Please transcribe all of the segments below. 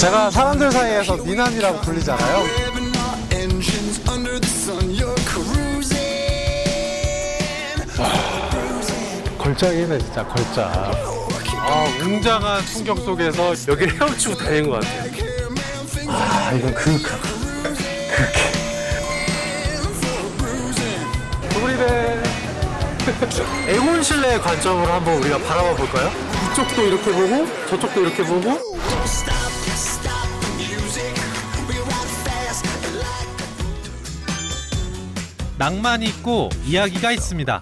제가 사람들 사이에서 미남이라고 불리잖아요. 걸작이네 진짜 걸작. 웅장한 풍경 속에서 여기를 헤엄치고 다니는 것 같아요. 이건 도그리벨. 에곤 실내의 관점으로 한번 우리가 바라봐 볼까요? 이쪽도 이렇게 보고 저쪽도 이렇게 보고. 낭만이 있고 이야기가 있습니다.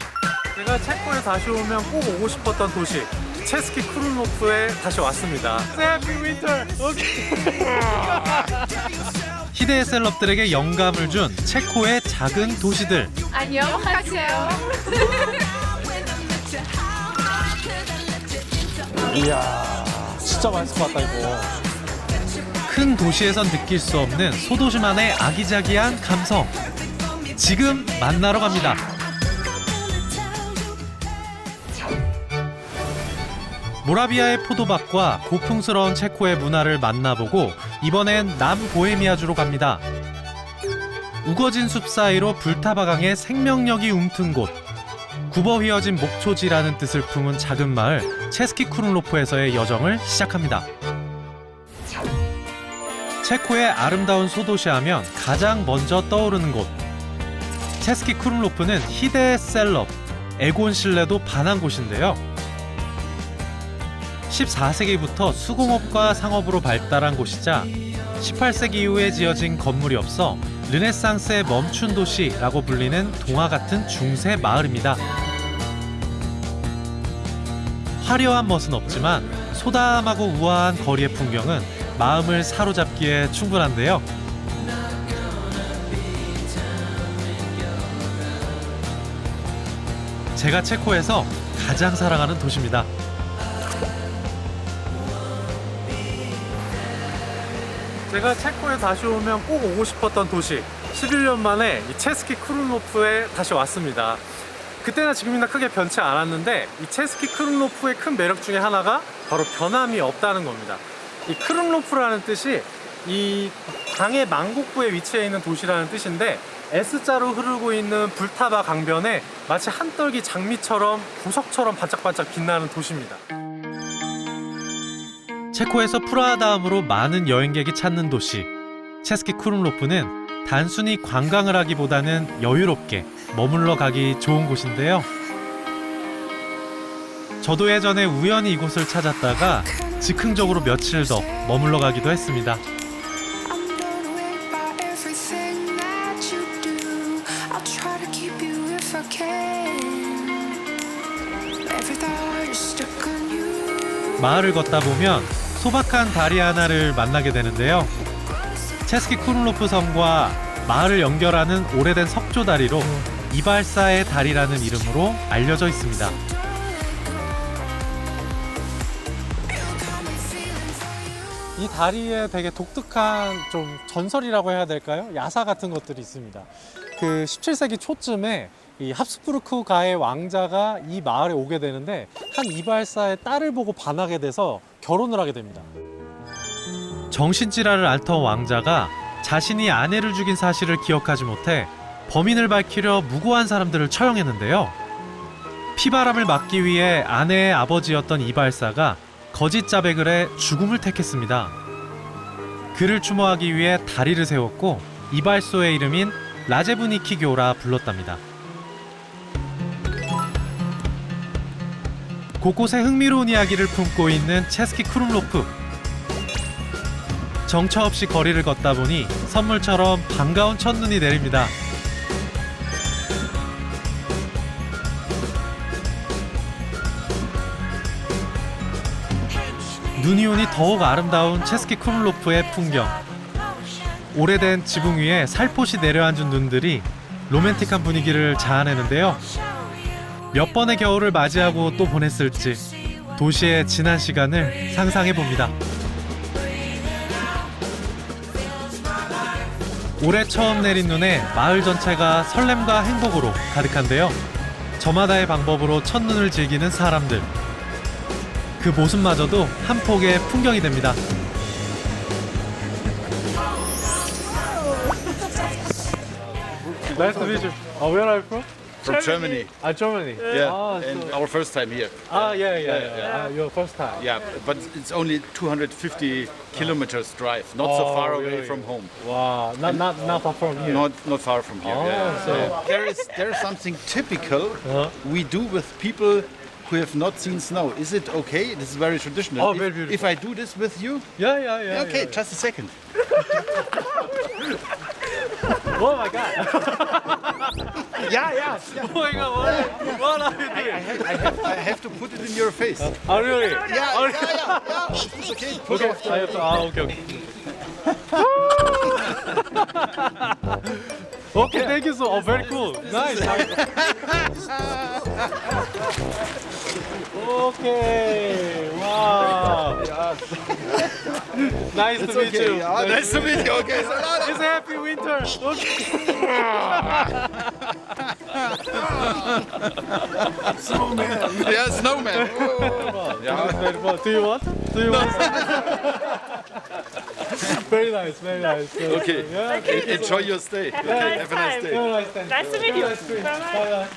제가 체코에 다시 오면 꼭 오고 싶었던 도시 체스키 크룸로프에 다시 왔습니다. 해피 윈터. 오케이. 희대의 셀럽들에게 영감을 준 체코의 작은 도시들. 안녕하세요. 이야, 진짜 맛있을 것 같다 이거. 큰 도시에선 느낄 수 없는 소도시만의 아기자기한 감성. 지금 만나러 갑니다. 모라비아의 포도밭과 고풍스러운 체코의 문화를 만나보고 이번엔 남보헤미아주로 갑니다. 우거진 숲 사이로 불타바강의 생명력이 움튼 곳. 굽어 휘어진 목초지라는 뜻을 품은 작은 마을 체스키 크룸로프에서의 여정을 시작합니다. 체코의 아름다운 소도시 하면 가장 먼저 떠오르는 곳. 체스키 크룸로프는 희대의 셀럽, 에곤 실내도 반한 곳인데요. 14세기부터 수공업과 상업으로 발달한 곳이자 18세기 이후에 지어진 건물이 없어 르네상스의 멈춘 도시라고 불리는 동화 같은 중세 마을입니다. 화려한 멋은 없지만 소담하고 우아한 거리의 풍경은 마음을 사로잡기에 충분한데요. 제가 체코에서 가장 사랑하는 도시입니다. 제가 체코에 다시 오면 꼭 오고 싶었던 도시 11년 만에 이 체스키 크룸로프에 다시 왔습니다. 그때나 지금이나 크게 변치 않았는데 이 체스키 크룸로프의 큰 매력 중에 하나가 바로 변함이 없다는 겁니다. 이 크룸로프라는 뜻이 이 강의 망곡부에 위치해 있는 도시라는 뜻인데 S자로 흐르고 있는 불타바 강변에 마치 한떨기 장미처럼 보석처럼 반짝반짝 빛나는 도시입니다. 체코에서 프라하 다음으로 많은 여행객이 찾는 도시 체스키 크룸로프는 단순히 관광을 하기보다는 여유롭게 머물러 가기 좋은 곳인데요. 저도 예전에 우연히 이곳을 찾았다가 즉흥적으로 며칠 더 머물러 가기도 했습니다. 마을을 걷다 보면 소박한 다리 하나를 만나게 되는데요. 체스키 크룸로프 성과 마을을 연결하는 오래된 석조다리로 이발사의 다리라는 이름으로 알려져 있습니다. 이 다리에 되게 독특한 좀 전설이라고 해야 될까요? 야사 같은 것들이 있습니다. 그 17세기 초쯤에 이 합스부르크 가의 왕자가 이 마을에 오게 되는데 한 이발사의 딸을 보고 반하게 돼서 결혼을 하게 됩니다. 정신질환을 앓던 왕자가 자신이 아내를 죽인 사실을 기억하지 못해 범인을 밝히려 무고한 사람들을 처형했는데요. 피바람을 막기 위해 아내의 아버지였던 이발사가 거짓 자백을 해 죽음을 택했습니다. 그를 추모하기 위해 다리를 세웠고 이발소의 이름인 라제브니키교라 불렀답니다. 곳곳에 흥미로운 이야기를 품고 있는 체스키 크룸로프. 정처 없이 거리를 걷다 보니 선물처럼 반가운 첫눈이 내립니다. 눈이 오니 더욱 아름다운 체스키 크룸로프의 풍경. 오래된 지붕 위에 살포시 내려앉은 눈들이 로맨틱한 분위기를 자아내는데요. 몇 번의 겨울을 맞이하고 또 보냈을지 도시의 지난 시간을 상상해봅니다. 올해 처음 내린 눈에 마을 전체가 설렘과 행복으로 가득한데요. 저마다의 방법으로 첫눈을 즐기는 사람들. 그 모습마저도 한 폭의 풍경이 됩니다. Nice to meet you. Where are you from? From Germany. Germany. Yeah, and our first time here. Yeah. Your first time. Yeah, but it's only 250 kilometers drive, not so far away really? from home. Wow, not far from here. Not far from here. so There is something typical we do with people who have not seen snow. Is it okay? This is very traditional. Oh, very beautiful. If I do this with you? yeah. Okay, just a second. Oh my god. Yeah. Oh my god. What are you doing? I have to put it in your face. Really? Yeah. It's okay. Put off. I have to. Okay. Okay, thank you so. Very cool. Nice. Okay. Wow. Nice to meet you. Nice to meet you. Okay. It's a happy winter. Okay. Yeah, snowman. Do you want? Very nice. Okay. Yeah. Enjoy your stay. Have a nice day. Nice to meet you. Bye.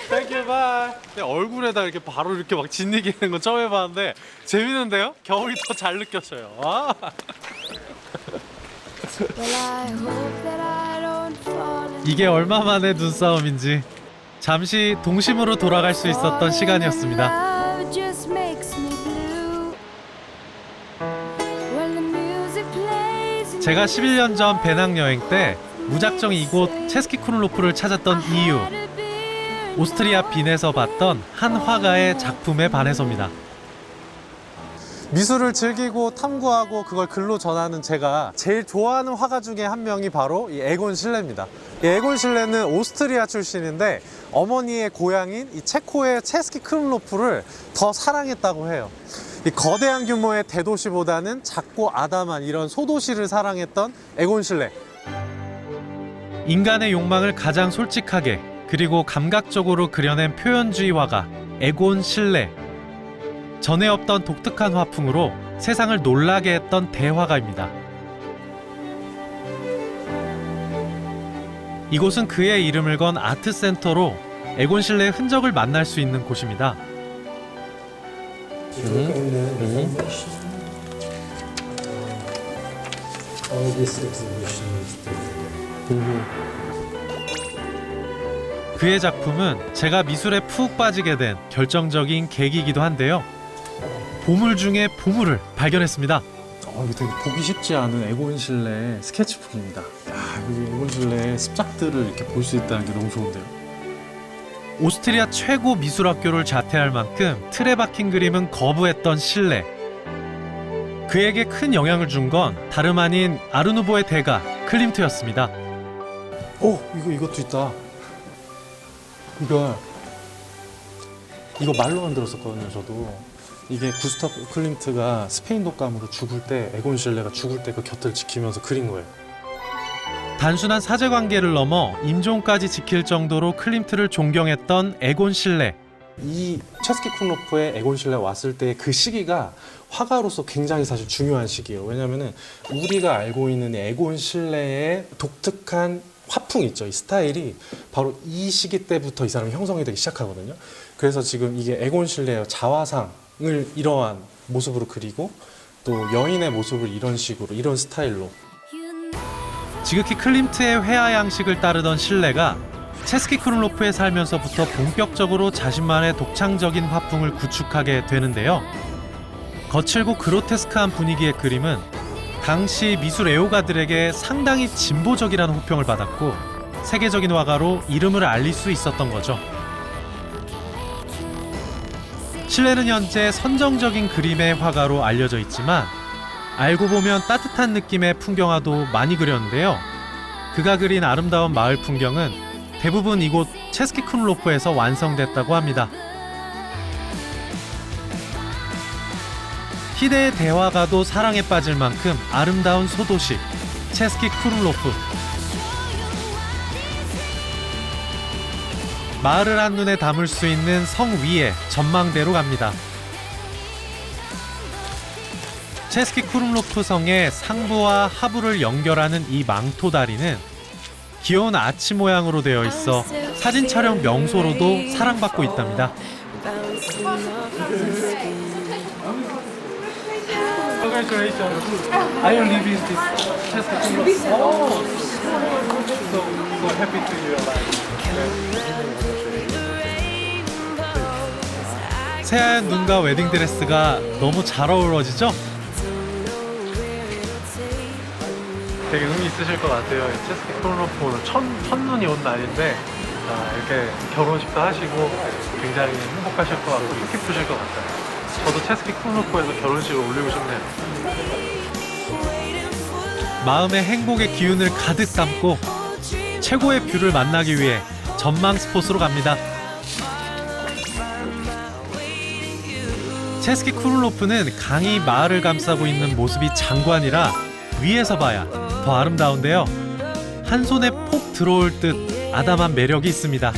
Thank you. Bye. 얼굴에다 이렇게 바로 이렇게 막 짓이기는 건 처음 해봤는데 재밌는데요? 겨울이 더 잘 느껴져요. 와. 이게 얼마 만의 눈싸움인지 잠시 동심으로 돌아갈 수 있었던 시간이었습니다. 제가 11년 전 배낭여행 때 무작정 이곳 체스키 크룰로프를 찾았던 이유, 오스트리아 빈에서 봤던 한 화가의 작품에 반해서입니다. 미술을 즐기고 탐구하고 그걸 글로 전하는 제가 제일 좋아하는 화가 중에 한 명이 바로 이 에곤 실레입니다. 이 에곤 실레는 오스트리아 출신인데 어머니의 고향인 이 체코의 체스키 크룰로프를 더 사랑했다고 해요. 이 거대한 규모의 대도시보다는 작고 아담한 이런 소도시를 사랑했던 에곤 실레. 인간의 욕망을 가장 솔직하게 그리고 감각적으로 그려낸 표현주의 화가 에곤 실레. 전에 없던 독특한 화풍으로 세상을 놀라게 했던 대화가입니다. 이곳은 그의 이름을 건 아트센터로 에곤 실레의 흔적을 만날 수 있는 곳입니다. 그의 작품은 제가 미술에 푹 빠지게 된 결정적인 계기이기도 한데요. 보물 중에 보물을 발견했습니다. 이거 되게 보기 쉽지 않은 에곤 실레의 스케치북입니다. 여기 에곤 실레의 습작들을 이렇게 볼 수 있다는 게 너무 좋은데요. 오스트리아 최고 미술학교를 자퇴할 만큼 틀에 박힌 그림은 거부했던 실레. 그에게 큰 영향을 준 건 다름 아닌 아르누보의 대가 클림트였습니다. 이것도 있다. 이거 말로 만들었었거든요, 저도. 이게 구스타프 클림트가 스페인 독감으로 죽을 때 에곤 실레가 죽을 때 그 곁을 지키면서 그린 거예요. 단순한 사제관계를 넘어 임종까지 지킬 정도로 클림트를 존경했던 에곤 실레. 이 체스키 크룰로프의 에곤 실레 왔을 때 그 시기가 화가로서 굉장히 사실 중요한 시기예요. 왜냐면은 우리가 알고 있는 에곤 실레의 독특한 화풍 있죠. 이 스타일이 바로 이 시기 때부터 이 사람이 형성이 되기 시작하거든요. 그래서 지금 이게 에곤 실레의 자화상을 이러한 모습으로 그리고 또 여인의 모습을 이런 식으로, 이런 스타일로. 지극히 클림트의 회화 양식을 따르던 실레가 체스키 크룰로프에 살면서부터 본격적으로 자신만의 독창적인 화풍을 구축하게 되는데요. 거칠고 그로테스크한 분위기의 그림은 당시 미술 애호가들에게 상당히 진보적이라는 호평을 받았고 세계적인 화가로 이름을 알릴 수 있었던 거죠. 실레는 현재 선정적인 그림의 화가로 알려져 있지만 알고 보면 따뜻한 느낌의 풍경화도 많이 그렸는데요. 그가 그린 아름다운 마을 풍경은 대부분 이곳 체스키 크룰로프에서 완성됐다고 합니다. 희대의 대화가도 사랑에 빠질 만큼 아름다운 소도시 체스키 크룰로프. 마을을 한눈에 담을 수 있는 성 위에 전망대로 갑니다. 체스키 크룰로프 성의 상부와 하부를 연결하는 이 망토 다리는 귀여운 아치 모양으로 되어 있어 사진 촬영 명소로도 사랑받고 있답니다. Congratulations. Are you living this Chesky? Oh, so happy to hear 새하얀 눈과 웨딩드레스가 너무 잘 어우러지죠? 되게 의미 있으실 것 같아요. 체스키 크루노프 오늘 첫눈이 온 날인데 이렇게 결혼식도 하시고 굉장히 행복하실 것 같고 뜻깊으실 것 같아요. 저도 체스키 크루노프에서 결혼식을 올리고 싶네요. 마음의 행복의 기운을 가득 담고 최고의 뷰를 만나기 위해 전망 스폿으로 갑니다. 체스키 크룰로프는 강이 마을을 감싸고 있는 모습이 장관이라 위에서 봐야 더 아름다운데요. 한 손에 폭 들어올 듯 아담한 매력이 있습니다.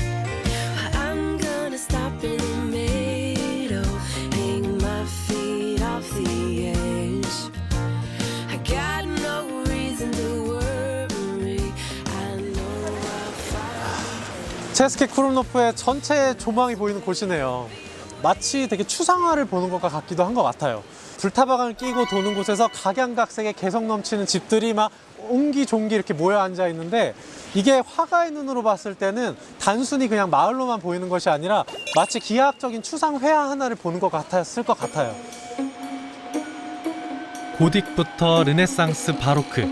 체스키 크루노프의 전체 조망이 보이는 곳이네요. 마치 되게 추상화를 보는 것과 같기도 한 것 같아요. 불타방을 끼고 도는 곳에서 각양각색의 개성 넘치는 집들이 막 옹기종기 이렇게 모여 앉아 있는데 이게 화가의 눈으로 봤을 때는 단순히 그냥 마을로만 보이는 것이 아니라 마치 기하학적인 추상 회화 하나를 보는 것 같았을 것 같아요. 고딕부터 르네상스, 바로크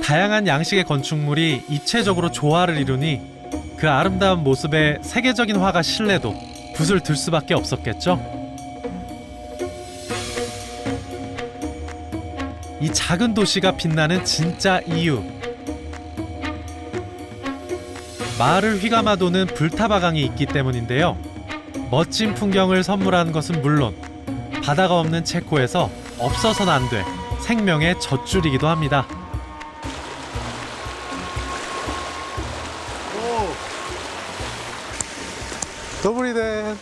다양한 양식의 건축물이 입체적으로 조화를 이루니 그 아름다운 모습에 세계적인 화가 신뢰도 붓을 들 수밖에 없었겠죠. 이 작은 도시가 빛나는 진짜 이유, 마을을 휘감아 도는 불타바강이 있기 때문인데요. 멋진 풍경을 선물하는 것은 물론 바다가 없는 체코에서 없어서는 안 돼 생명의 젖줄이기도 합니다. Dobry den.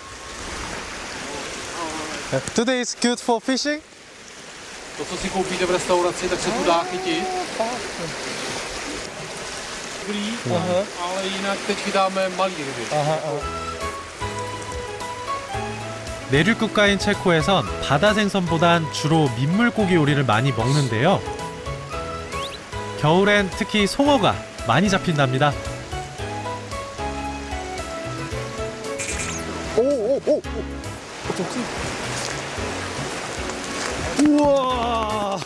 Today is good for fishing? To, co si koupíte v restauraci, tak se tu dá chytit. Dobrý, ale jinak teď chytáme malý ryby. 내륙 국가인 체코에선 바다 생선보단 주로 민물고기 요리를 많이 먹는데요. 겨울엔 특히 송어가 많이 잡힌답니다. 우와!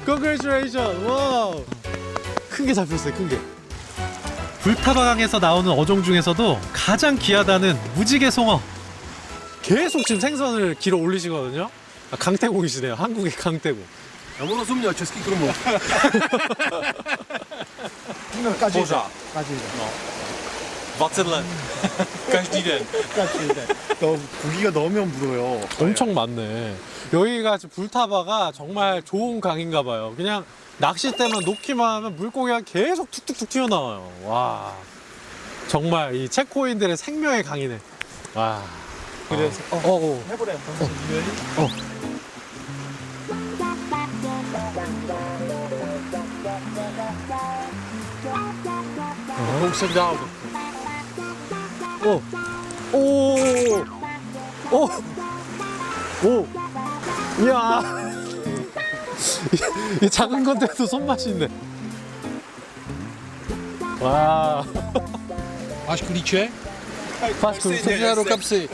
Congratulations! 와우! 큰 게 잡혔어요, 큰 게. 불타바강에서 나오는 어종 중에서도 가장 귀하다는 무지개 송어. 계속 지금 생선을 길어 올리시거든요. 강태공이시네요, 한국의 강태공. Já mu rozuměl, český krumlov. Pořád. 20 let. Každý den. 고기가 넣으면 물어요. 엄청 많네. 여기가 지금 불타바가 정말 좋은 강인가 봐요. 그냥 낚싯대만 놓기만 하면 물고기가 계속 툭툭툭 튀어나와요. 와, 정말 이 체코인들의 생명의 강이네. 와. 그래서 해보래. Kouk se dál. 오, 오, 오, 오, 이야. 이 작은 건데도 손맛이 있네. 와. Máš klíče? 파스쿠. do kapsy.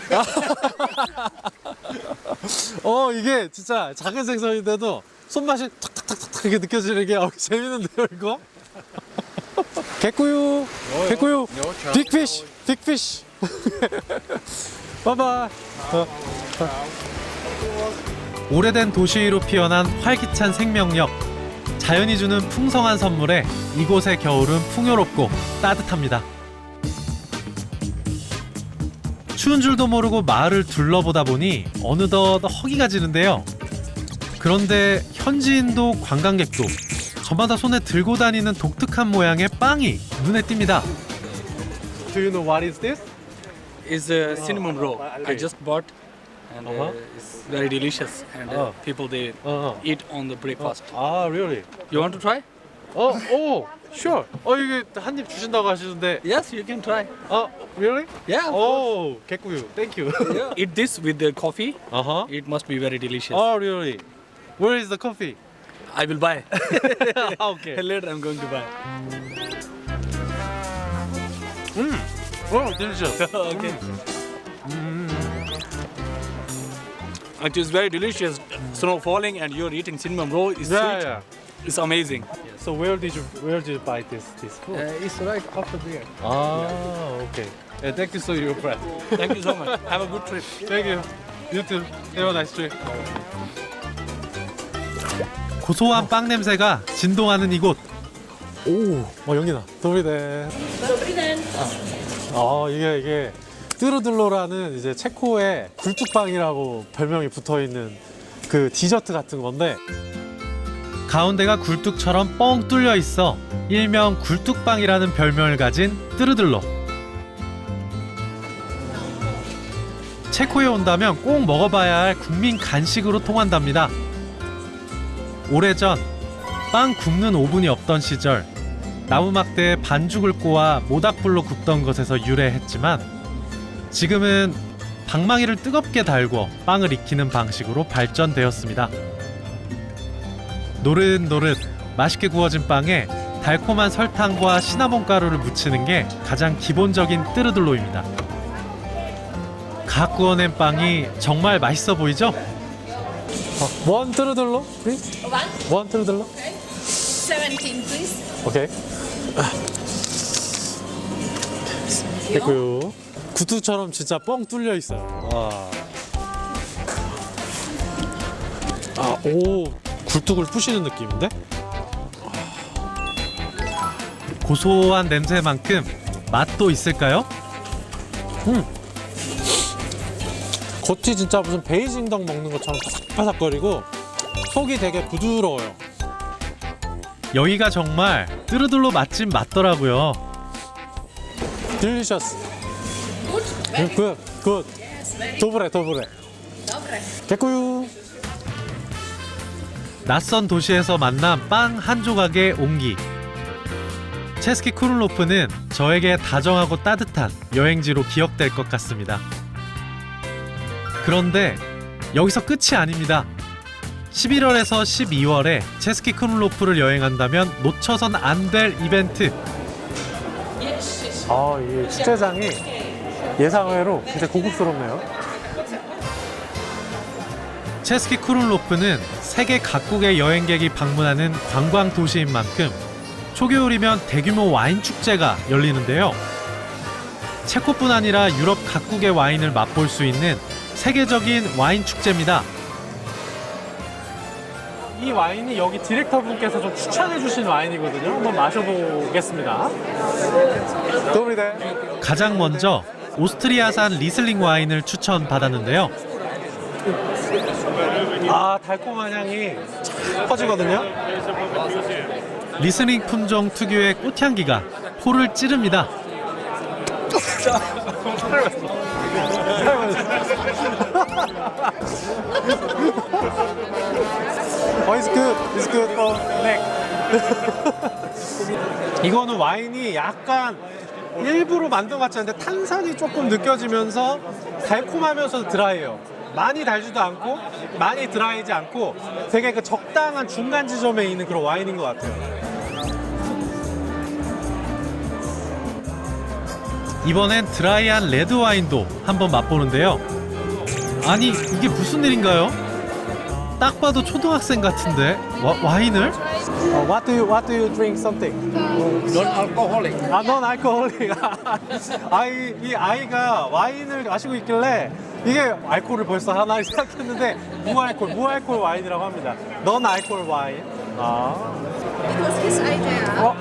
이게 진짜 작은 생선인데도 손맛이 탁탁탁탁 이렇게 느껴지는 게 재밌는데요, 이거? 개꾸유, 개꾸유, 빅피쉬, 빅피쉬. 바이바이. 오래된 도시 위로 피어난 활기찬 생명력, 자연이 주는 풍성한 선물에 이곳의 겨울은 풍요롭고 따뜻합니다. 추운 줄도 모르고 마을을 둘러보다 보니 어느덧 허기가 지는데요. 그런데 현지인도 관광객도 저마다 손에 들고 다니는 독특한 모양의 빵이 눈에 띕니다. Do you know what is this? Is a cinnamon roll. I just bought, and it's very delicious. And people they eat on the breakfast. Ah, really? You want to try? 오, sure. 이게 한 입 주신다고 하시는데. Yes, you can try. Really? Yeah. of course. 개꿀. Thank you. Yeah. Eat this with the coffee. Uh-huh. It must be very delicious. Really? Where is the coffee? I will buy. Okay. Later, I'm going to buy. Delicious. Okay. It is very delicious. Snow falling and you're eating cinnamon roll. It's sweet. Yeah. It's amazing. So where did you buy this food? It's right after there. Okay. Yeah, thank you so your friend. Thank you so much. Have a good trip. Thank you. You too. Have a nice trip. 고소한 빵 냄새가 진동하는 이곳. 연기나. 도비데. 이게 뚜르들로라는 이제 체코의 굴뚝빵이라고 별명이 붙어 있는 그 디저트 같은 건데 가운데가 굴뚝처럼 뻥 뚫려 있어 일명 굴뚝빵이라는 별명을 가진 뚜르들로. 체코에 온다면 꼭 먹어봐야 할 국민 간식으로 통한답니다. 오래전 빵 굽는 오븐이 없던 시절 나무막대에 반죽을 꼬아 모닥불로 굽던 것에서 유래했지만 지금은 방망이를 뜨겁게 달고 빵을 익히는 방식으로 발전되었습니다. 노릇노릇 맛있게 구워진 빵에 달콤한 설탕과 시나몬 가루를 묻히는 게 가장 기본적인 뚜르들로입니다. 갓 구워낸 빵이 정말 맛있어 보이죠? 원 뚜르들로, please? 원 뚜르들로? 17, please. 오케이. 됐고요. 구두처럼 진짜 뻥 뚫려 있어요. 굴뚝을 부시는 느낌인데? 고소한 냄새만큼 맛도 있을까요? 겉이 진짜 무슨 베이징 덕 먹는 것처럼 바삭바삭거리고 속이 되게 부드러워요. 여기가 정말 뚜르들로 맛집 맞더라고요. 딜리셔스. Good. 굿. 도브레. Dobre. 됐고요. 낯선 도시에서 만난 빵 한 조각의 온기. 체스키 크룰로프는 저에게 다정하고 따뜻한 여행지로 기억될 것 같습니다. 그런데 여기서 끝이 아닙니다. 11월에서 12월에 체스키 크룰로프를 여행한다면 놓쳐선 안 될 이벤트. 이 축제장이 예상외로 굉장히 고급스럽네요. 체스키 크룰로프는 세계 각국의 여행객이 방문하는 관광 도시인 만큼 초겨울이면 대규모 와인 축제가 열리는데요. 체코뿐 아니라 유럽 각국의 와인을 맛볼 수 있는 세계적인 와인 축제입니다. 이 와인이 여기 디렉터 분께서 좀 추천해 주신 와인이거든요. 한번 마셔보겠습니다. 도브리데. 가장 먼저 오스트리아산 리슬링 와인을 추천받았는데요. 달콤한 향이 쫙 퍼지거든요. 리슬링 품종 특유의 꽃향기가 코를 찌릅니다. It's good for neck. 이거는 와인이 약간 일부러 만든 것 같지 않은데 탄산이 조금 느껴지면서 달콤하면서 드라이해요. 많이 달지도 않고 많이 드라이지 않고 되게 그 적당한 중간 지점에 있는 그런 와인인 것 같아요. 이번엔 드라이한 레드 와인도 한번 맛보는데요. 아니 이게 무슨 일인가요? 딱 봐도 초등학생 같은데 와인을? What do you drink something? Non-alcoholic. non-alcoholic. 이 아이가 와인을 마시고 있길래 이게 알코올을 벌써 하나 생각했는데 무알콜 와인이라고 합니다. non-alcohol 와인. It was his idea.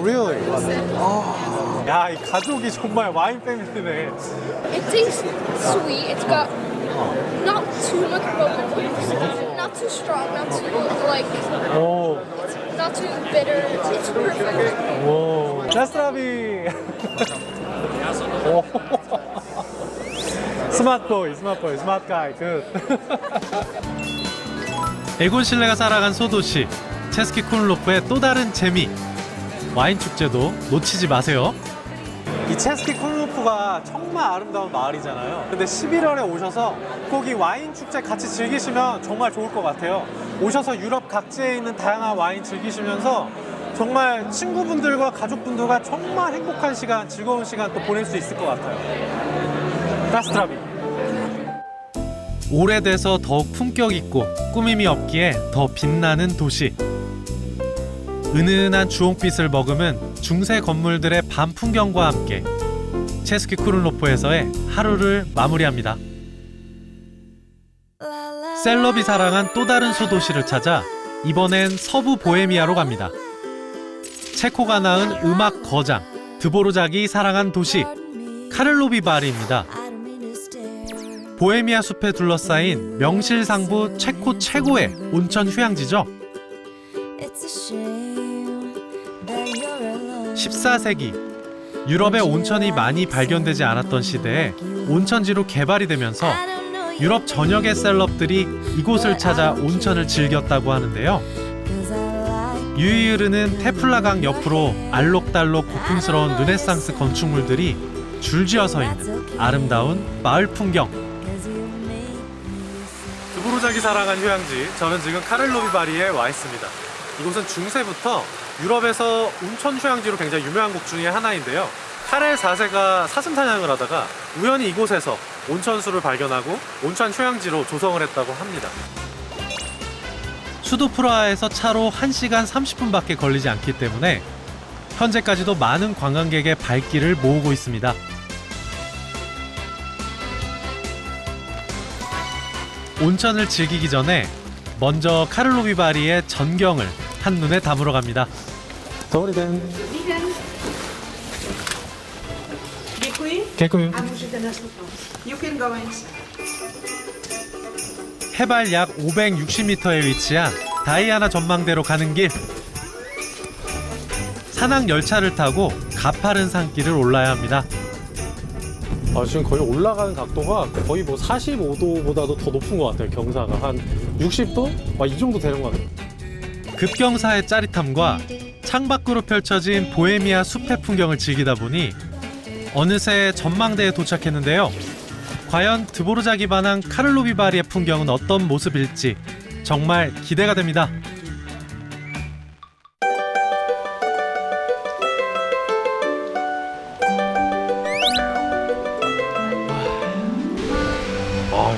Really? 야, 이 가족이 정말 와인 패밀리네. It tastes sweet. It's got not too much bubble, not too strong, not too not too bitter. It's perfect. 오, 자스라비. 스마트 가이. 굿. 에곤 실레가 살아간 소도시 체스키 크룰로프의 또 다른 재미, 와인 축제도 놓치지 마세요. 이 체스키 크룰로프가 정말 아름다운 마을이잖아요. 근데 11월에 오셔서 꼭 이 와인 축제 같이 즐기시면 정말 좋을 것 같아요. 오셔서 유럽 각지에 있는 다양한 와인 즐기시면서 정말 친구분들과 가족분들과 정말 행복한 시간, 즐거운 시간 또 보낼 수 있을 것 같아요. 가스트라비. 오래돼서 더욱 품격 있고 꾸밈이 없기에 더 빛나는 도시. 은은한 주홍빛을 머금은 중세 건물들의 밤 풍경과 함께 체스키 크룰로프에서의 하루를 마무리합니다. 셀럽이 사랑한 또 다른 소도시를 찾아 이번엔 서부 보헤미아로 갑니다. 체코가 낳은 음악 거장 드보르작이 사랑한 도시 카를로비 바리입니다. 보헤미아 숲에 둘러싸인 명실상부 체코 최고의 온천 휴양지죠. 14세기 유럽에 온천이 많이 발견되지 않았던 시대에 온천지로 개발이 되면서 유럽 전역의 셀럽들이 이곳을 찾아 온천을 즐겼다고 하는데요. 유이 흐르는 테플라강 옆으로 알록달록 고풍스러운 르네상스 건축물들이 줄지어 서 있는 아름다운 마을 풍경. 드보르작이 사랑한 휴양지, 저는 지금 카를로비 바리에 와 있습니다. 이곳은 중세부터 유럽에서 온천 휴양지로 굉장히 유명한 곳 중에 하나인데요. 카렐 4세가 사슴사냥을 하다가 우연히 이곳에서 온천수를 발견하고 온천 휴양지로 조성을 했다고 합니다. 수도 프라하에서 차로 1시간 30분밖에 걸리지 않기 때문에 현재까지도 많은 관광객의 발길을 모으고 있습니다. 온천을 즐기기 전에 먼저 카를로비 바리의 전경을 한눈에 담으러 갑니다. 도리덴. Děkuji. 개꿀. A můžete nastoupit. You can go inside. 해발 약 560m에 위치한 다이아나 전망대로 가는 길. 산악 열차를 타고 가파른 산길을 올라야 합니다. 지금 거의 올라가는 각도가 거의 뭐 45도보다도 더 높은 것 같아요. 경사가 한 60도? 이 정도 되는 것 같아요. 급경사의 짜릿함과 창밖으로 펼쳐진 보헤미아 숲의 풍경을 즐기다 보니 어느새 전망대에 도착했는데요. 과연 드보르작이 반한 카를로비 바리의 풍경은 어떤 모습일지 정말 기대가 됩니다.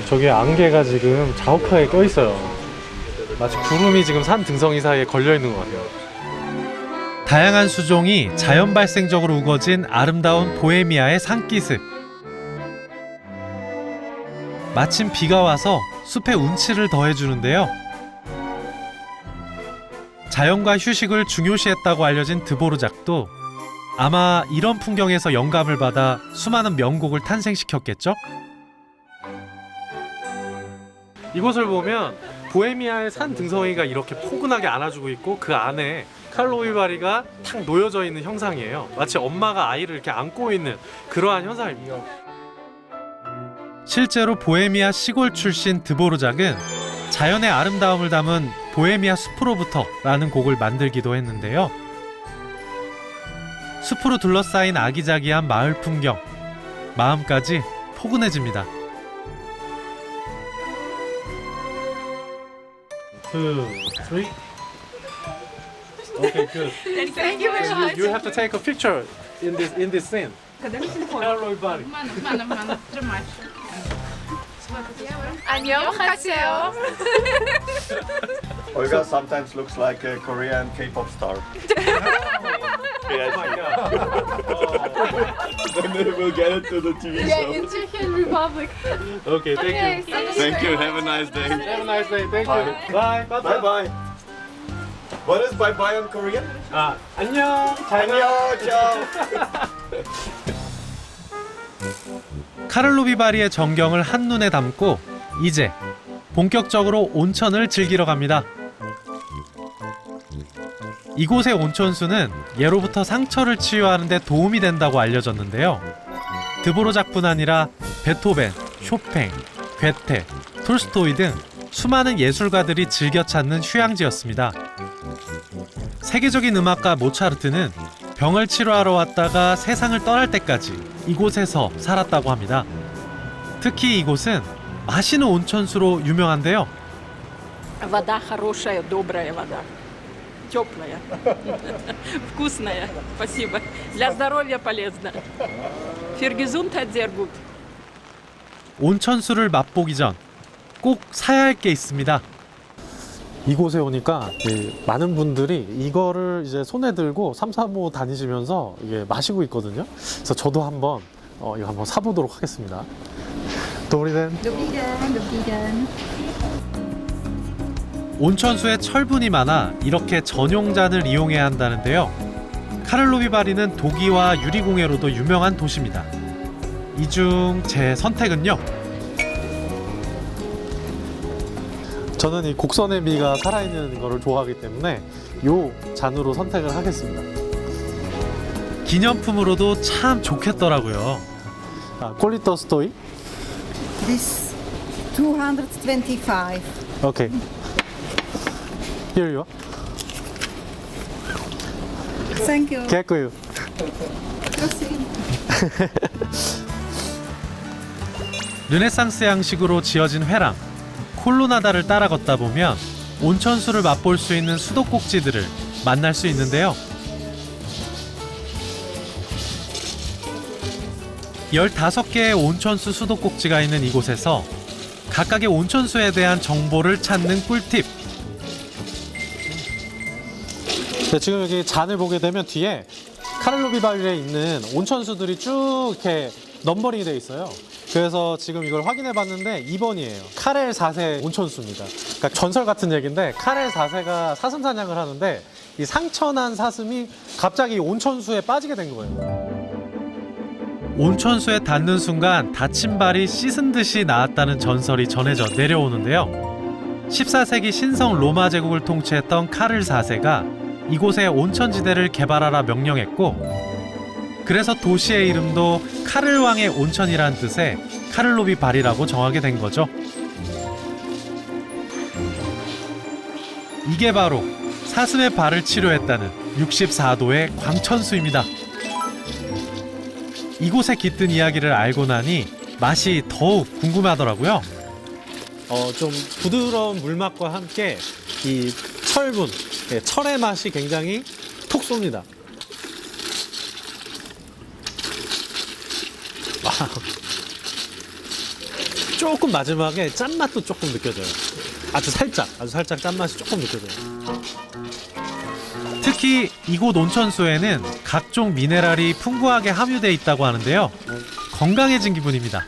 저기 안개가 지금 자욱하게 껴 있어요. 마치 구름이 지금 산 등성이 사이에 걸려 있는 것 같아요. 다양한 수종이 자연 발생적으로 우거진 아름다운 보헤미아의 산기슭. 마침 비가 와서 숲에 운치를 더해주는데요. 자연과 휴식을 중요시했다고 알려진 드보르작도 아마 이런 풍경에서 영감을 받아 수많은 명곡을 탄생시켰겠죠? 이곳을 보면 보헤미아의 산 등성이가 이렇게 포근하게 안아주고 있고 그 안에 카를로비 바리가 탁 놓여져 있는 형상이에요. 마치 엄마가 아이를 이렇게 안고 있는 그러한 현상입니다. 실제로 보헤미아 시골 출신 드보르작은 자연의 아름다움을 담은 보헤미아 숲으로부터라는 곡을 만들기도 했는데요. 숲으로 둘러싸인 아기자기한 마을 풍경, 마음까지 포근해집니다. 2, 3. Okay, good. Thank you very much. You have to take a picture in this scene. Karirlovi Bari. 안녕, 하세요. Olga sometimes looks like a Korean K-pop star. Oh my God. Then we'll get it to the TV Yeah, show. in Czech Republic. Okay, thank you. Thank you. Have a nice day. Have a nice day. Thank Bye. you. Bye. Bye. Bye bye. What is bye bye on Korean? 안녕. 잘 가. 안녕. Ciao. 카를로비 바리의 전경을 한눈에 담고 이제 본격적으로 온천을 즐기러 갑니다. 이곳의 온천수는 예로부터 상처를 치유하는 데 도움이 된다고 알려졌는데요. 드보르작뿐 아니라 베토벤, 쇼팽, 괴테, 톨스토이 등 수많은 예술가들이 즐겨 찾는 휴양지였습니다. 세계적인 음악가 모차르트는 병을 치료하러 왔다가 세상을 떠날 때까지 이곳에서 살았다고 합니다. 특히 이곳은 마시는 온천수로 유명한데요. Вода хорошая, добрая вода. Теплая. Вкусная. Спасибо. Для здоровья полезно. Für Gesundheit sehr gut. 온천수를 맛보기 전 꼭 사야 할 게 있습니다. 이곳에 오니까 많은 분들이 이거를 이제 손에 들고 삼삼오오 다니시면서 이게 마시고 있거든요. 그래서 저도 한번 이거 한번 사보도록 하겠습니다. 도리덴. 온천수에 철분이 많아 이렇게 전용잔을 이용해야 한다는데요. 카를로비바리는 도기와 유리공예로도 유명한 도시입니다. 이 중 제 선택은요. 저는 이 곡선의 미가 살아있는 거를 좋아하기 때문에 요 잔으로 선택을 하겠습니다. 기념품으로도 참 좋겠더라고요. 콜리터 스토이? This 225. 오케이. Here you are. Thank you. 개꿀. 르네상스 양식으로 지어진 회랑, 콜로나다를 따라 걷다 보면 온천수를 맛볼 수 있는 수도꼭지들을 만날 수 있는데요. 15개의 온천수 수도꼭지가 있는 이곳에서 각각의 온천수에 대한 정보를 찾는 꿀팁. 네, 지금 여기 잔을 보게 되면 뒤에 카를로비바리에 있는 온천수들이 쭉 이렇게 넘버링이 되어 있어요. 그래서 지금 이걸 확인해 봤는데 2번이에요. 카렐 4세 온천수입니다. 그러니까 전설 같은 얘기인데 카렐 4세가 사슴 사냥을 하는데 이 상처난 사슴이 갑자기 온천수에 빠지게 된 거예요. 온천수에 닿는 순간 다친 발이 씻은 듯이 나았다는 전설이 전해져 내려오는데요. 14세기 신성 로마 제국을 통치했던 카를 4세가 이곳에 온천지대를 개발하라 명령했고, 그래서 도시의 이름도 카를 왕의 온천이란 뜻의 카를로비바리라고 정하게 된 거죠. 이게 바로 사슴의 발을 치료했다는 64도의 광천수입니다. 이곳에 깃든 이야기를 알고 나니 맛이 더욱 궁금하더라고요. 좀 부드러운 물맛과 함께 이 철분, 철의 맛이 굉장히 톡 쏩니다. 조금 마지막에 짠맛도 조금 느껴져요. 아주 살짝 짠맛이 조금 느껴져요. 특히 이곳 온천수에는 각종 미네랄이 풍부하게 함유되어 있다고 하는데요. 건강해진 기분입니다.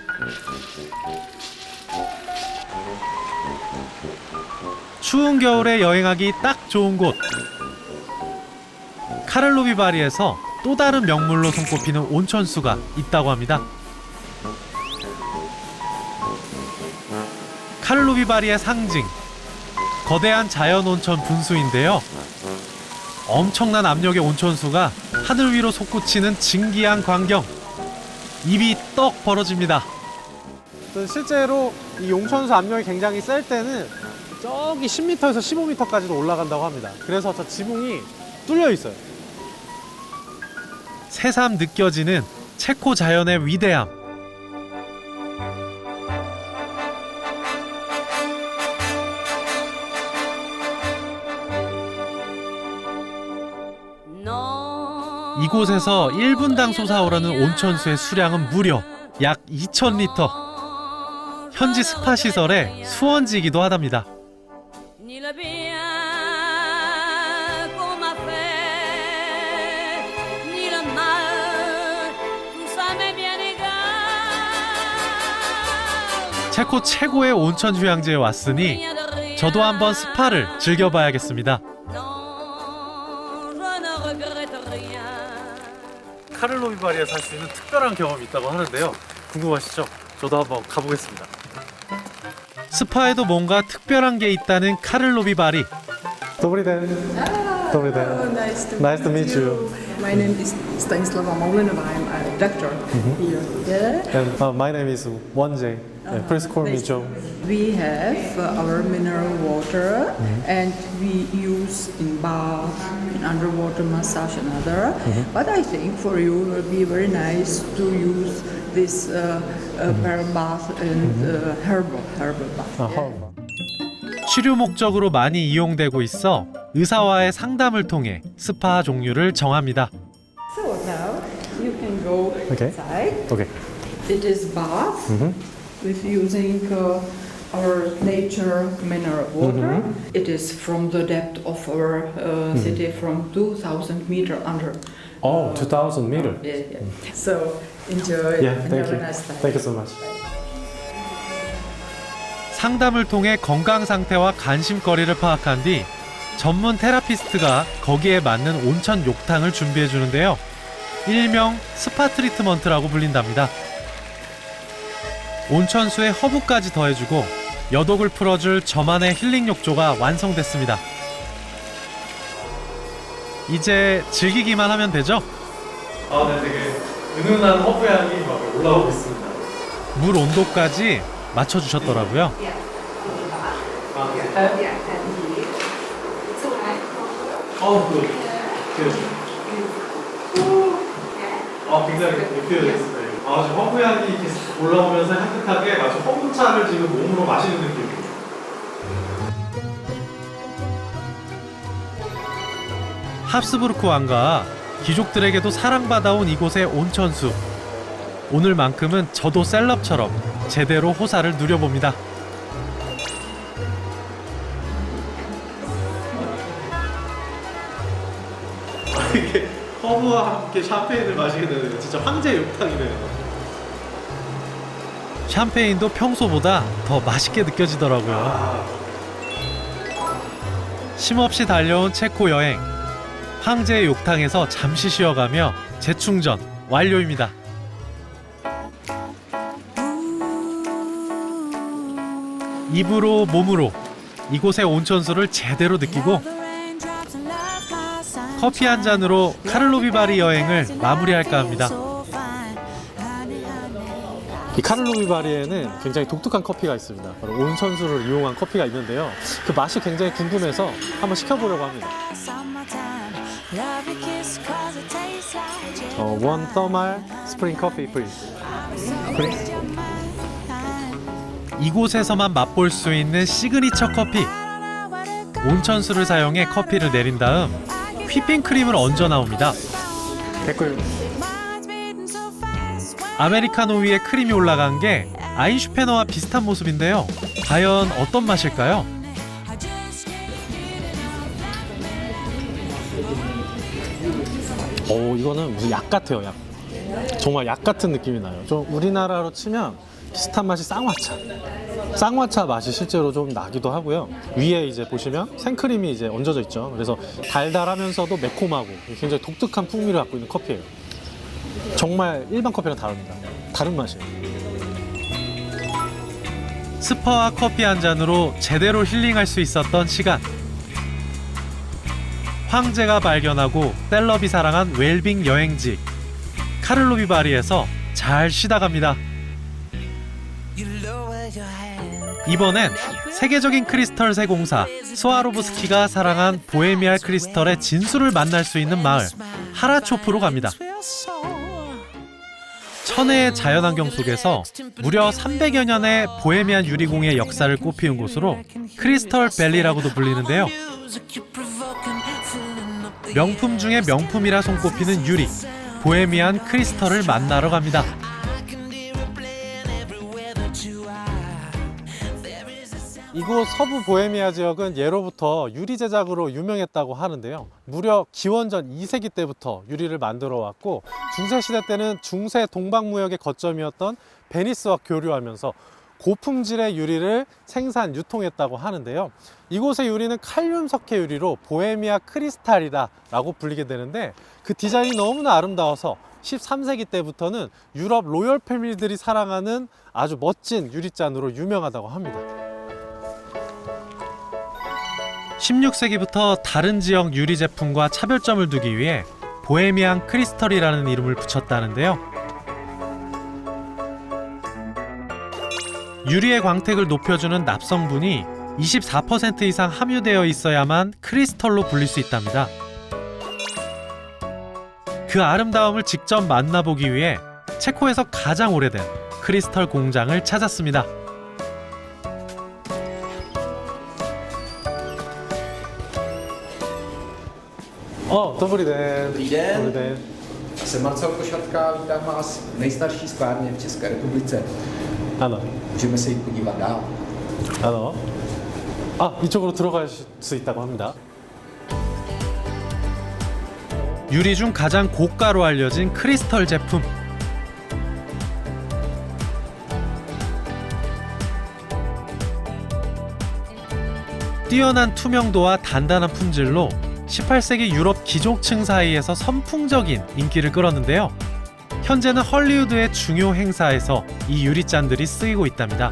추운 겨울에 여행하기 딱 좋은 곳. 카를로비바리에서 또 다른 명물로 손꼽히는 온천수가 있다고 합니다. 카를로비바리의 상징, 거대한 자연 온천 분수인데요. 엄청난 압력의 온천수가 하늘 위로 솟구치는 진기한 광경. 입이 떡 벌어집니다. 실제로 이 온천수 압력이 굉장히 셀 때는 저기 10m에서 15m까지도 올라간다고 합니다. 그래서 저 지붕이 뚫려 있어요. 새삼 느껴지는 체코 자연의 위대함. 이곳에서 1분당 솟아오르는 온천수의 수량은 무려 약 2,000리터. 현지 스파 시설의 수원지이기도 하답니다. 체코 최고의 온천 휴양지에 왔으니 저도 한번 스파를 즐겨봐야겠습니다. 카를로비바리에 살 수 있는 특별한 경험이 있다고 하는데요. 궁금하시죠? 저도 한번 가보겠습니다. 스파에도 뭔가 특별한 게 있다는 카를로비바리. 도브리덴. 도브리덴. Nice to meet you. My name is Stanislava Maulinova. I'm a doctor here. Yeah. And my name is Wonjae. Please call me Joe. We have our mineral water, and we use in bath, in underwater massage, and other. But I think for you it will be very nice to use this pearl bath and herbal bath. 치료 목적으로 많이 이용되고 있어 의사와의 상담을 통해 스파 종류를 정합니다. So now you can go inside. Okay. It is bath with using our nature mineral water. It is from the depth of our city from 2,000 meters under. Oh, 2,000 meters. Yeah. So enjoy and have a nice time. Thank you so much. 상담을 통해 건강 상태와 관심거리를 파악한 뒤 전문 테라피스트가 거기에 맞는 온천 욕탕을 준비해 주는데요. 일명 스파 트리트먼트라고 불린답니다. 온천수에 허브까지 더해주고 여독을 풀어줄 저만의 힐링 욕조가 완성됐습니다. 이제 즐기기만 하면 되죠? 네, 되게 은은한 허브 향이 막 올라오고 있습니다. 물 온도까지 맞춰주셨더라고요. 굉장히 느껴졌어요. 지금 허브 향이 이렇게 올라오면서 향긋하게 마치 허브차를 지금 몸으로 마시는 느낌이에요. 합스부르크 왕과 귀족들에게도 사랑받아온 이곳의 온천수. 오늘만큼은 저도 셀럽처럼 제대로 호사를 누려봅니다. 이게 허브와 함께 샴페인을 마시게 되네요. 진짜 황제 욕탕이네요. 샴페인도 평소보다 더 맛있게 느껴지더라고요. 쉼없이 달려온 체코 여행. 황제의 욕탕에서 잠시 쉬어가며 재충전 완료입니다. 입으로 몸으로 이곳의 온천수를 제대로 느끼고 커피 한 잔으로 카를로비바리 여행을 마무리할까 합니다. 이 카를로비바리에는 굉장히 독특한 커피가 있습니다. 바로 온천수를 이용한 커피가 있는데요. 그 맛이 굉장히 궁금해서 한번 시켜보려고 합니다. One thermal spring coffee, please. 이곳에서만 맛볼 수 있는 시그니처 커피. 온천수를 사용해 커피를 내린 다음 휘핑크림을 얹어 나옵니다. 댓글. 아메리카노 위에 크림이 올라간 게 아인슈페너와 비슷한 모습인데요. 과연 어떤 맛일까요? 이거는 무슨 약 같아요, 약. 정말 약 같은 느낌이 나요. 좀 우리나라로 치면 비슷한 맛이 쌍화차. 쌍화차 맛이 실제로 좀 나기도 하고요. 위에 이제 보시면 생크림이 이제 얹어져 있죠. 그래서 달달하면서도 매콤하고 굉장히 독특한 풍미를 갖고 있는 커피예요. 정말 일반 커피랑 다릅니다. 다른 맛이에요. 스파와 커피 한 잔으로 제대로 힐링할 수 있었던 시간. 황제가 발견하고 셀럽이 사랑한 웰빙 여행지 카를로비바리에서 잘 쉬다 갑니다. 이번엔 세계적인 크리스털 세공사 스와로브스키가 사랑한 보헤미안 크리스털의 진수를 만날 수 있는 마을 하라초프로 갑니다. 천혜의 자연환경 속에서 무려 300여 년의 보헤미안 유리공예 역사를 꽃피운 곳으로 크리스털 밸리라고도 불리는데요. 명품 중에 명품이라 손꼽히는 유리, 보헤미안 크리스털을 만나러 갑니다. 이곳 서부 보헤미아 지역은 예로부터 유리 제작으로 유명했다고 하는데요. 무려 기원전 2세기 때부터 유리를 만들어 왔고 중세시대 때는 중세 동방무역의 거점이었던 베니스와 교류하면서 고품질의 유리를 생산, 유통했다고 하는데요. 이곳의 유리는 칼륨 석회 유리로 보헤미아 크리스탈이다 라고 불리게 되는데 그 디자인이 너무나 아름다워서 13세기 때부터는 유럽 로열 패밀리들이 사랑하는 아주 멋진 유리잔으로 유명하다고 합니다. 16세기부터 다른 지역 유리 제품과 차별점을 두기 위해 보헤미안 크리스털이라는 이름을 붙였다는데요. 유리의 광택을 높여주는 납성분이 24% 이상 함유되어 있어야만 크리스털로 불릴 수 있답니다. 그 아름다움을 직접 만나보기 위해 체코에서 가장 오래된 크리스털 공장을 찾았습니다. dobrý den. Dobrý den. Dobrý den. Jsem Marcel Košatka, vítám vás v nejstarší sklárně v České republice. Ano. Můžeme se jít podívat dál. Ano. 이쪽으로 들어갈 수 있다고 합니다. 유리 중 가장 고가로 알려진 크리스털 제품. 뛰어난 투명도와 단단한 품질로 18세기 유럽 귀족층 사이에서 선풍적인 인기를 끌었는데요. 현재는 헐리우드의 중요 행사에서 이 유리잔들이 쓰이고 있답니다.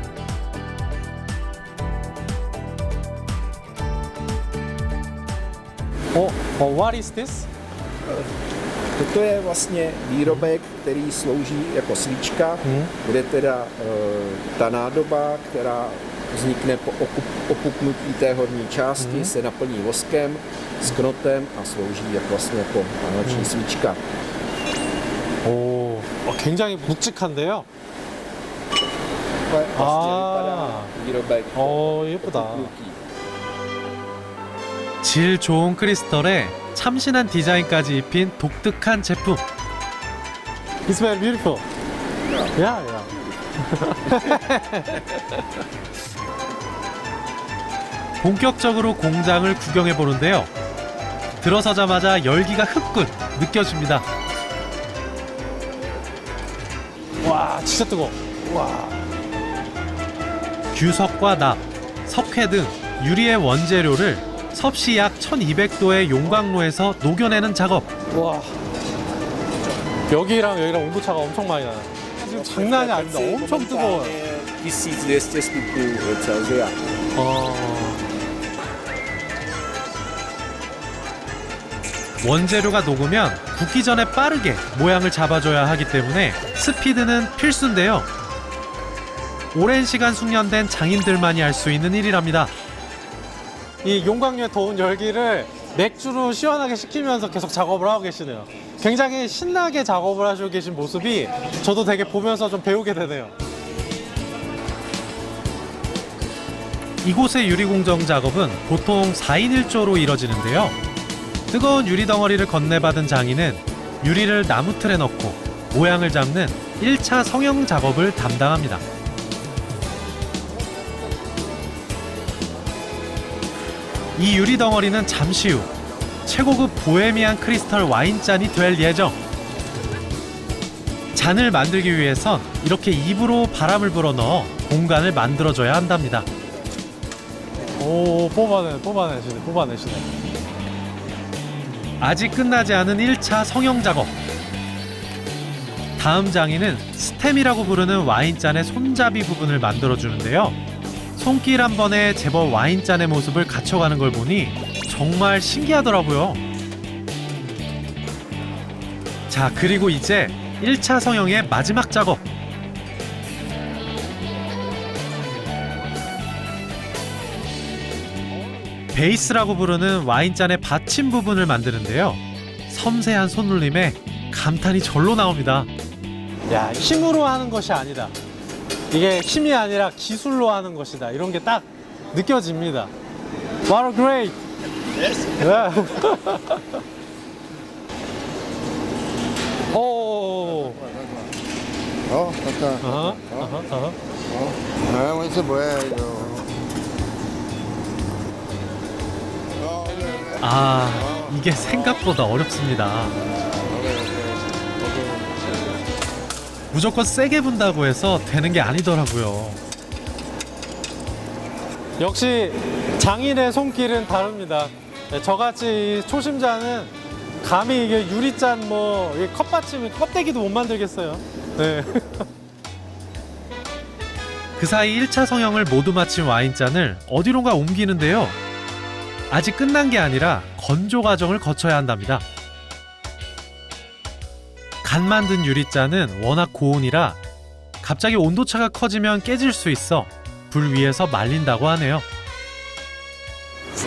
What is this? Toto je vlastně výrobek, který slouží jako svíčka, kde teda ta nádoba, která vznikne po opuknutí té horní části, se naplní voskem s knotem a slouží vlastně jako vánoční svíčka. 굉장히 묵직한데요. Vlastně vypadá výrobek. 예쁘다. 질 좋은 크리스털에 참신한 디자인까지 입힌 독특한 제품. It's very beautiful. Yeah. 본격적으로 공장을 구경해 보는데요. 들어서자마자 열기가 흑군 느껴집니다. 와, 진짜 뜨거워. 와. 규석과 납, 석회 등 유리의 원재료를 섭씨 약 1200도의 용광로에서 녹여내는 작업. 와. 여기랑 온도차가 엄청 많이 나요. 지금 장난이 아닙니다. 엄청 뜨거워요. 1200 stupňů Celsia. 원재료가 녹으면 굽기 전에 빠르게 모양을 잡아줘야 하기 때문에 스피드는 필수인데요. 오랜 시간 숙련된 장인들만이 할 수 있는 일이랍니다. 이 용광로의 더운 열기를 맥주로 시원하게 식히면서 계속 작업을 하고 계시네요. 굉장히 신나게 작업을 하시고 계신 모습이 저도 되게 보면서 좀 배우게 되네요. 이곳의 유리공정 작업은 보통 4인 1조로 이뤄지는데요. 뜨거운 유리 덩어리를 건네받은 장인은 유리를 나무 틀에 넣고 모양을 잡는 1차 성형 작업을 담당합니다. 이 유리 덩어리는 잠시 후 최고급 보헤미안 크리스털 와인잔이 될 예정. 잔을 만들기 위해선 이렇게 입으로 바람을 불어넣어 공간을 만들어줘야 한답니다. 뽑아내시네. 아직 끝나지 않은 1차 성형 작업. 다음 장인은 스템이라고 부르는 와인잔의 손잡이 부분을 만들어주는데요. 손길 한 번에 제법 와인잔의 모습을 갖춰가는 걸 보니 정말 신기하더라고요. 자, 그리고 이제 1차 성형의 마지막 작업. 베이스라고 부르는 와인잔의 받침 부분을 만드는데요. 섬세한 손놀림에 감탄이 절로 나옵니다. 야, 힘으로 하는 것이 아니다. 이게 힘이 아니라 기술로 하는 것이다. 이런 게 딱 느껴집니다. What a great! Yes. Yeah. 오. Takhle. Ne, oni se bojí, 아, 이게 생각보다 어렵습니다. 무조건 세게 분다고 해서 되는 게 아니더라고요. 역시 장인의 손길은 다릅니다. 네, 저같이 초심자는 감히 이게 유리잔 컵받침 껍데기도 못 만들겠어요. 네. 그 사이 1차 성형을 모두 마친 와인잔을 어디론가 옮기는데요. 아직 끝난 게 아니라 건조 과정을 거쳐야 한답니다. 간 만든 유리잔은 워낙 고온이라 갑자기 온도차가 커지면 깨질 수 있어 불 위에서 말린다고 하네요.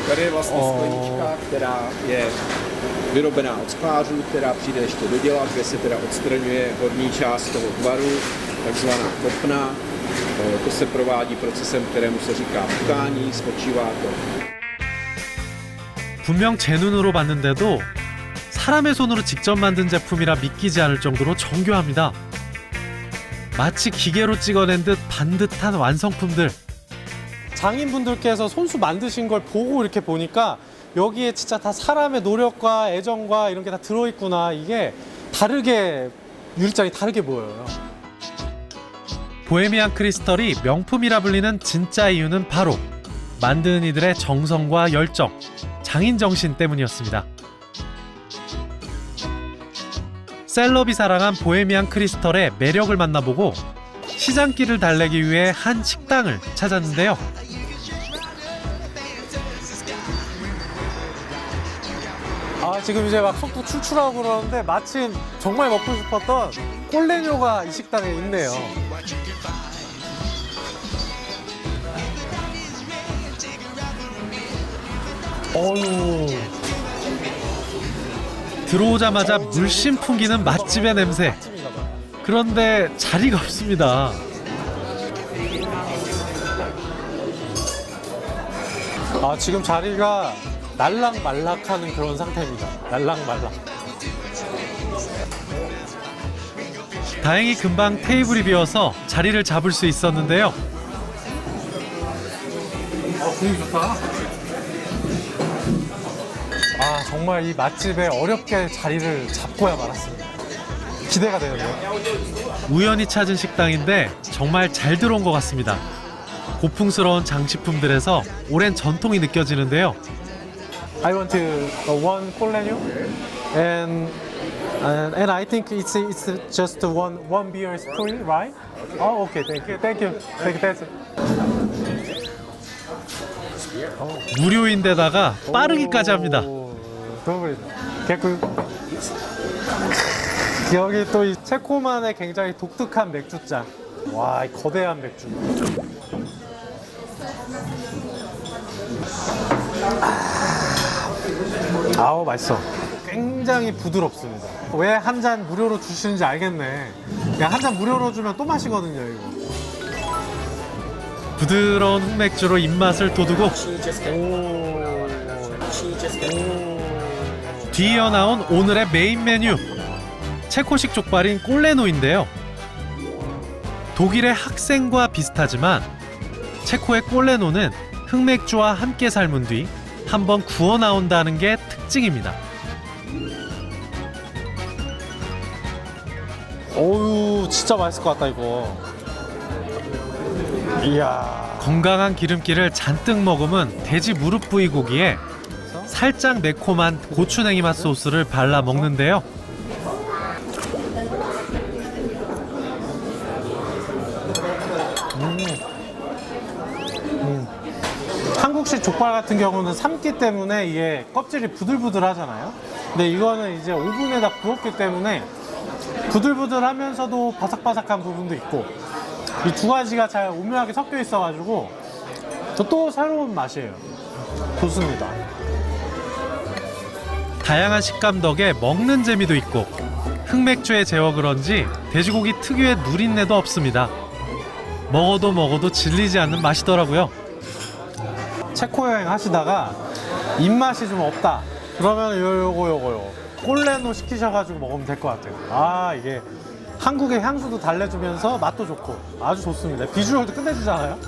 Tady je vlastně sklenička, která je vyrobená od sklářů, která přijde ještě dodělat, kde se teda odstraňuje horní část toho tvaru, takzvaná kopna. To se provádí procesem, kterému se říká pukání, spočívá to. 분명 제 눈으로 봤는데도 사람의 손으로 직접 만든 제품이라 믿기지 않을 정도로 정교합니다. 마치 기계로 찍어낸 듯 반듯한 완성품들. 장인분들께서 손수 만드신 걸 보고 이렇게 보니까 여기에 진짜 다 사람의 노력과 애정과 이런 게 다 들어있구나. 이게 다르게 유리잔이 다르게 보여요. 보헤미안 크리스털이 명품이라 불리는 진짜 이유는 바로 만드는 이들의 정성과 열정, 장인 정신 때문이었습니다. 셀럽이 사랑한 보헤미안 크리스털의 매력을 만나보고 시장길을 달래기 위해 한 식당을 찾았는데요. 아, 지금 이제 막 속도 출출하고 그러는데 마침 정말 먹고 싶었던 꼴레뇨가 이 식당에 있네요. 어휴. 들어오자마자 물씬 풍기는 맛집의 냄새. 그런데 자리가 없습니다. 아, 지금 자리가 날락말락하는 그런 상태입니다. 날락말락. 다행히 금방 테이블이 비어서 자리를 잡을 수 있었는데요. 분위기 좋다. 아, 정말 이 맛집에 어렵게 자리를 잡고야 말았습니다. 기대가 되는데요. 우연히 찾은 식당인데 정말 잘 들어온 것 같습니다. 고풍스러운 장식품들에서 오랜 전통이 느껴지는데요. I want one 꼴레뇨 and I think it's just one beer is free, right? Oh, okay, thank you. 무료인데다가 빠르기까지 합니다. 개꿀. 여기 또 이 체코만의 굉장히 독특한 맥주잔. 와, 이 거대한 맥주. 아우, 맛있어. 굉장히 부드럽습니다. 왜 한 잔 무료로 주시는지 알겠네. 그냥 한 잔 무료로 주면 또 마시거든요, 이거. 부드러운 흑맥주로 입맛을 돋우고 뒤이어 나온 오늘의 메인 메뉴, 체코식 족발인 꼴레노인데요. 독일의 학생과 비슷하지만 체코의 꼴레노는 흑맥주와 함께 삶은 뒤 한번 구워 나온다는 게 특징입니다. 어우, 진짜 맛있을 것 같다, 이거. 이야. 건강한 기름기를 잔뜩 머금은 돼지 무릎 부위 고기에 살짝 매콤한 고추냉이 맛 소스를 발라 먹는데요. 한국식 족발 같은 경우는 삶기 때문에 이게 껍질이 부들부들하잖아요. 근데 이거는 이제 오븐에다 구웠기 때문에 부들부들하면서도 바삭바삭한 부분도 있고, 이 두 가지가 잘 오묘하게 섞여 있어가지고 또 새로운 맛이에요. 좋습니다. 다양한 식감 덕에 먹는 재미도 있고 흑맥주에 재워 그런지 돼지고기 특유의 누린내도 없습니다. 먹어도 질리지 않는 맛이더라고요. 체코 여행 하시다가 입맛이 좀 없다 그러면 요거 꼴레노 시키셔가지고 먹으면 될 것 같아요. 아, 이게 한국의 향수도 달래주면서 맛도 좋고 아주 좋습니다. 비주얼도 끝내주잖아요.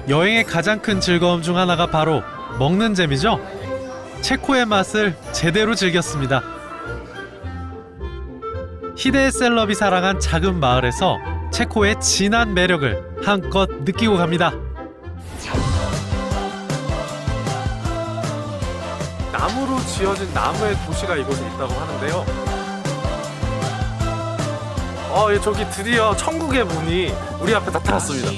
여행의 가장 큰 즐거움 중 하나가 바로 먹는 재미죠. 체코의 맛을 제대로 즐겼습니다. 희대의 셀럽이 사랑한 작은 마을에서 체코의 진한 매력을 한껏 느끼고 갑니다. 나무로 지어진 나무의 도시가 이곳에 있다고 하는데요. 저기 드디어 천국의 문이 우리 앞에 나타났습니다.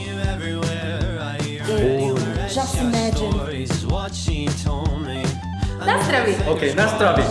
Just imagine Na zdraví. OK, na zdraví.